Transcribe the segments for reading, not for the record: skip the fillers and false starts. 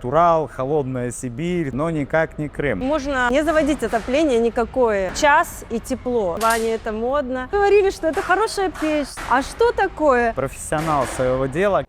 Урал, холодная Сибирь, но никак не Крым. Можно не заводить отопление никакое. Час и тепло. Баня это модно. Говорили, что это хорошая печь. А что такое? Профессионал своего дела.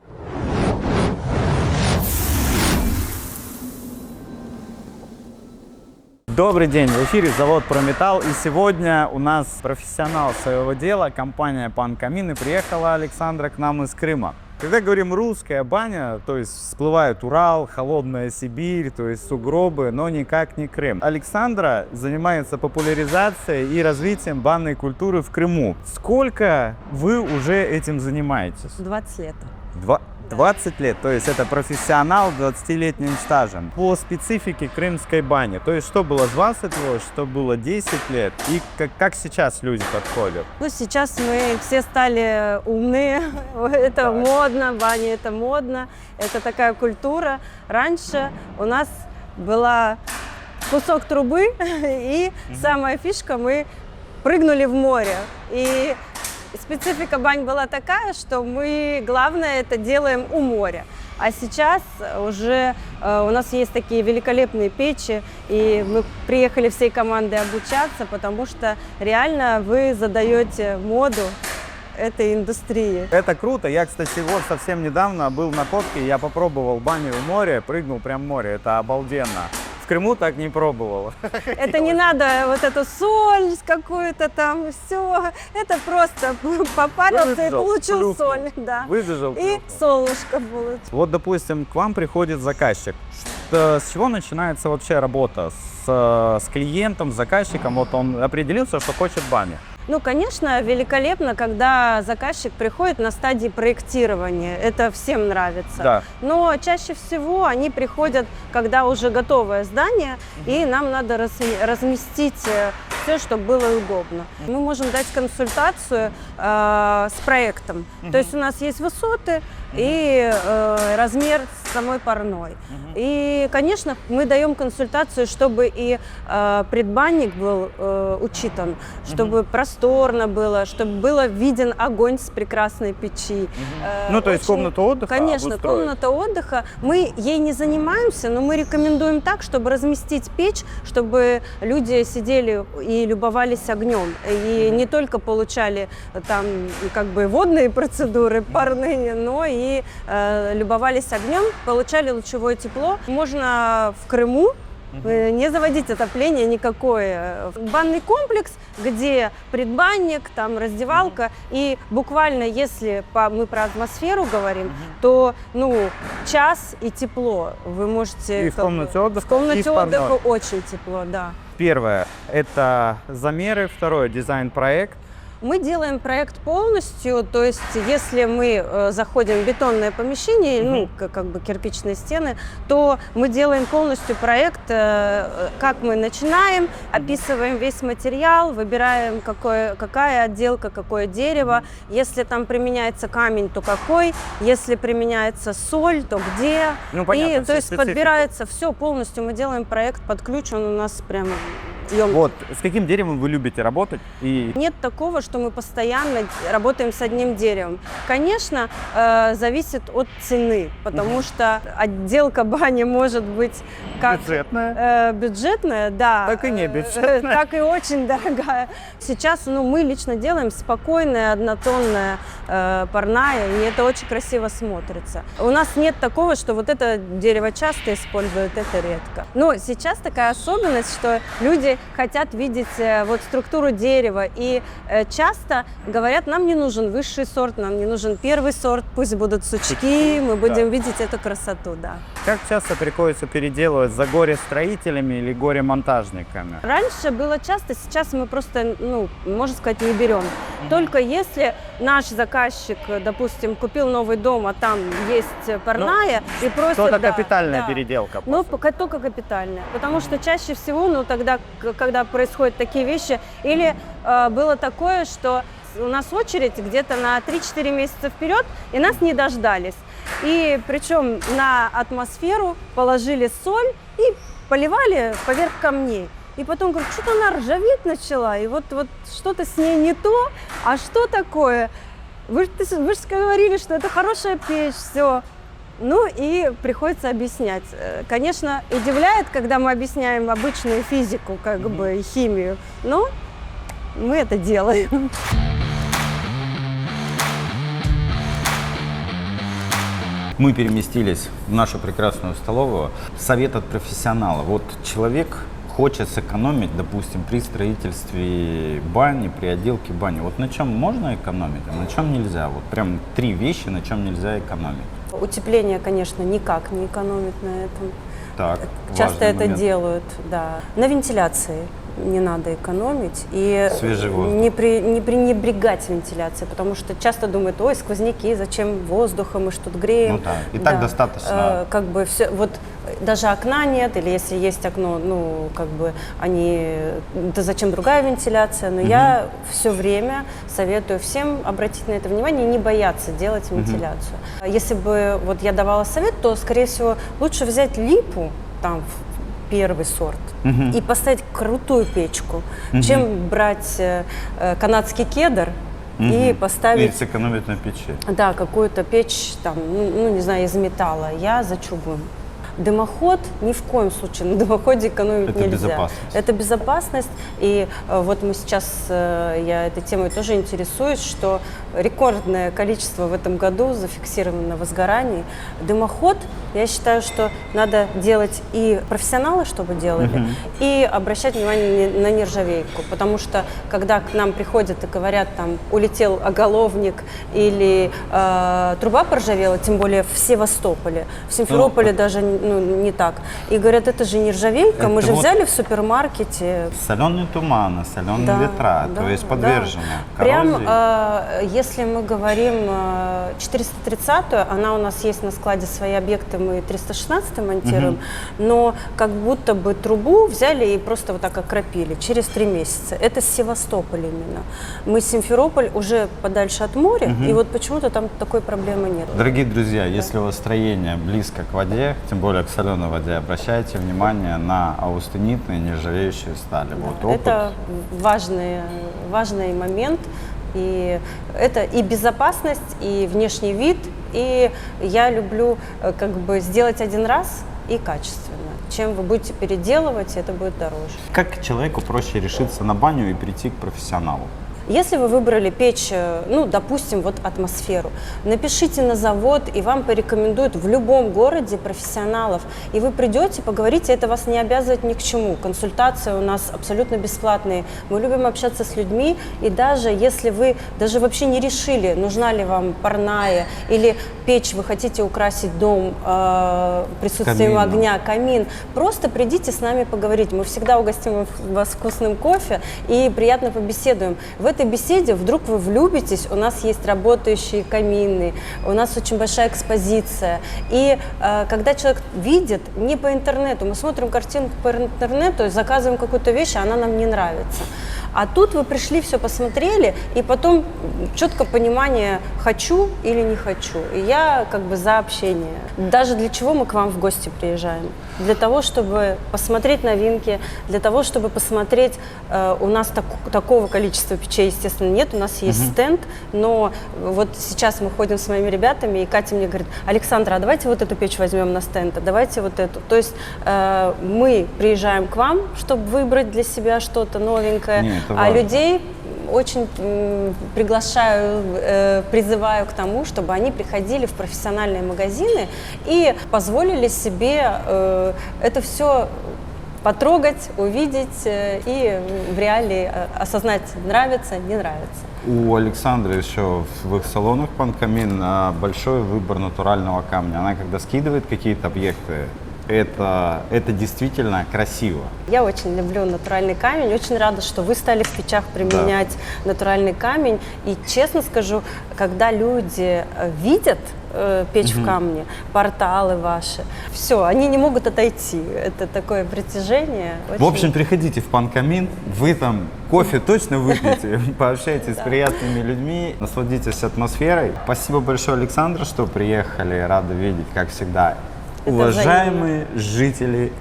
Добрый день, в эфире завод Прометалл, и сегодня у нас профессионал своего дела, компания Пан Камин, и приехала Александра к нам из Крыма. Когда говорим русская баня, то есть всплывает Урал, холодная Сибирь, то есть сугробы, но никак не Крым. Александра занимается популяризацией и развитием банной культуры в Крыму. Сколько вы уже этим занимаетесь? 20 лет. 20 лет, то есть это профессионал с 20-летним стажем. По специфике крымской бани, то есть что было 20 лет, что было 10 лет, и как сейчас люди подходят? Ну, сейчас мы все стали умные, это модно, баня это модно, это такая культура. Раньше у нас была кусок трубы, и самая фишка, мы прыгнули в море. И специфика бань была такая, что мы, главное, это делаем у моря. А сейчас уже у нас есть такие великолепные печи, и мы приехали всей командой обучаться, потому что реально вы задаете моду этой индустрии. Это круто. Я, кстати, вот совсем недавно был на Копке, я попробовал баню у моря, прыгнул прям в море. Это обалденно. В Крыму так не пробовал. Это не надо вот эту соль какую-то там, все. Это просто попарился и получил соль. Да. Выбежал. И солнышко получил. Вот, допустим, к вам приходит заказчик. С чего начинается вообще работа с клиентом, с заказчиком? Вот он определился, что хочет баню. Ну, конечно, великолепно, когда заказчик приходит на стадии проектирования. Это всем нравится. Да. Но чаще всего они приходят, когда уже готовое здание, и нам надо разместить все, чтобы было удобно. Мы можем дать консультацию с проектом. То есть у нас есть высоты и размер самой парной. И, конечно, мы даем консультацию, чтобы и предбанник был учитан, чтобы просторно было, чтобы было виден огонь с прекрасной печи. Ну, то есть комната отдыха. Конечно, комната отдыха. Мы ей не занимаемся, но мы рекомендуем так, чтобы разместить печь, чтобы люди сидели и любовались огнем. И не только получали там как бы водные процедуры парные, но и любовались огнем, получали лучевое тепло. Можно в Крыму не заводить отопление никакое. Банный комплекс, где предбанник, там раздевалка, и буквально, если мы про атмосферу говорим, то час и тепло. Вы можете... И в комнате отдыха, в комнате и в парной. отдыха очень тепло, да. Первое – это замеры, второе – дизайн-проект. Мы делаем проект полностью, то есть если мы заходим в бетонное помещение, как бы кирпичные стены, то мы делаем полностью проект, как мы начинаем, описываем весь материал, выбираем, какая отделка, какое дерево, если там применяется камень, то какой, если применяется соль, то где. Понятно, и то есть подбирается все полностью, мы делаем проект под ключ, он у нас прям емкий. Вот, с каким деревом вы любите работать? Нет такого, что мы постоянно работаем с одним деревом. Конечно, зависит от цены, потому что отделка бани может быть как бюджетная, да, так и не бюджетная, так и очень дорогая. Сейчас, мы лично делаем спокойная, однотонная парная, и это очень красиво смотрится. У нас нет такого, что вот это дерево часто используют, это редко. Но сейчас такая особенность, что люди хотят видеть вот структуру дерева, и часто говорят, нам не нужен высший сорт, нам не нужен первый сорт, пусть будут сучки, мы будем видеть эту красоту, да. Как часто приходится переделывать за горе-строителями или горе-монтажниками? Раньше было часто, сейчас мы просто, можно сказать, не берем. Только если наш заказчик, допустим, купил новый дом, а там есть парная, и просит... Что-то капитальная переделка. Только капитальная, потому что чаще всего, тогда, когда происходят такие вещи, или было такое, что у нас очередь где-то на 3-4 месяца вперед, и нас не дождались. И причем на атмосферу положили соль и поливали поверх камней. И потом говорят, что-то она ржаветь начала, и вот что-то с ней не то, а что такое? Вы же говорили, что это хорошая печь, все. Ну и приходится объяснять. Конечно, удивляет, когда мы объясняем обычную физику, как бы, и химию, но мы это делаем. Мы переместились в нашу прекрасную столовую. Совет от профессионала. Вот человек хочет сэкономить, допустим, при строительстве бани, при отделке бани. Вот на чем можно экономить, а на чем нельзя? Вот прям 3 вещи, на чем нельзя экономить. Утепление, конечно, никак не экономит на этом. Так, Часто важный это момент. делают, да. На вентиляции не надо экономить и Свежий воздух. не пренебрегать вентиляцией, потому что часто думают, ой, сквозняки, зачем воздуха, мы ж тут греем. Ну да, и так достаточно. Как бы все, вот даже окна нет, или если есть окно, ну как бы они, да зачем другая вентиляция, но я все время советую всем обратить на это внимание и не бояться делать вентиляцию. Если бы вот я давала совет, то, скорее всего, лучше взять липу, там, первый сорт, и поставить крутую печку, чем брать канадский кедр и И поставить, сэкономить на печи. да, какую-то печь, там, ну, не знаю, из металла. Я за чугун. Дымоход ни в коем случае, на дымоходе экономить Это нельзя. безопасность. Это безопасность. И вот мы сейчас, я этой темой тоже интересуюсь, что рекордное количество в этом году зафиксировано возгораний. Дымоход, я считаю, что надо делать и профессионалы, чтобы делали, и обращать внимание на нержавейку. Потому что, когда к нам приходят и говорят, там, улетел оголовник или труба поржавела, тем более в Севастополе, в Симферополе даже не так. И говорят, это же нержавейка, мы Это же вот взяли в супермаркете. Соленые туманы, соленые Да, ветра, да, то есть да. подвержены Прям, коррозии. если мы говорим 430-ю, она у нас есть на складе, свои объекты, мы 316 монтируем, но как будто бы трубу взяли и просто вот так окропили через 3 месяца. Это с Севастополя именно. Мы Симферополь уже подальше от моря, и вот почему-то там такой проблемы нет. Дорогие друзья, если у вас строение близко к воде, тем более к соленой воде, обращайте внимание на аустенитные нержавеющие стали. Вот опыт. Это важный момент. И это и безопасность, и внешний вид. И я люблю как бы сделать один раз и качественно. Чем вы будете переделывать, это будет дороже. Как человеку проще решиться на баню и прийти к профессионалу? Если вы выбрали печь, ну, допустим, вот атмосферу, напишите на завод, и вам порекомендуют в любом городе профессионалов, и вы придете, поговорите, это вас не обязывает ни к чему. Консультации у нас абсолютно бесплатные. Мы любим общаться с людьми, и даже если вы даже вообще не решили, нужна ли вам парная или печь, вы хотите украсить дом присутствием Камином. огня, камин, просто придите с нами поговорить. Мы всегда угостим вас вкусным кофе и приятно побеседуем. В этой беседе вдруг вы влюбитесь, у нас есть работающие камины, у нас очень большая экспозиция. И когда человек видит, не по интернету, мы смотрим картинку по интернету, заказываем какую-то вещь, а она нам не нравится. А тут вы пришли, все посмотрели, и потом четко понимание, хочу или не хочу. И я как бы за общение. Даже для чего мы к вам в гости приезжаем? Для того, чтобы посмотреть новинки, для того, чтобы посмотреть, у нас такого количества печей, естественно, нет, у нас есть стенд, но вот сейчас мы ходим с моими ребятами, и Катя мне говорит, Александра, а давайте вот эту печь возьмем на стенд, а давайте вот эту. То есть мы приезжаем к вам, чтобы выбрать для себя что-то новенькое, Нет, это а важно. людей очень приглашаю, призываю к тому, чтобы они приходили в профессиональные магазины и позволили себе это все потрогать, увидеть и в реалии осознать, нравится, не нравится. У Александры еще в их салонах Панкамин большой выбор натурального камня. Она когда скидывает какие-то объекты, это действительно красиво. Я очень люблю натуральный камень, очень рада, что вы стали в печах применять натуральный камень. И честно скажу, когда люди видят печь в камне, порталы ваши, все, они не могут отойти. Это такое притяжение. В общем, приходите в Панкамин, вы там кофе точно выпьете, пообщайтесь с приятными людьми, насладитесь атмосферой. Спасибо большое, Александра, что приехали, рада видеть, как всегда. Уважаемые жители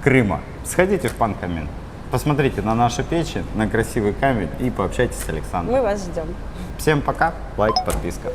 Крыма, сходите в Панкамин, посмотрите на наши печи, на красивый камень и пообщайтесь с Александром. Мы вас ждем. Всем пока, лайк, подписка.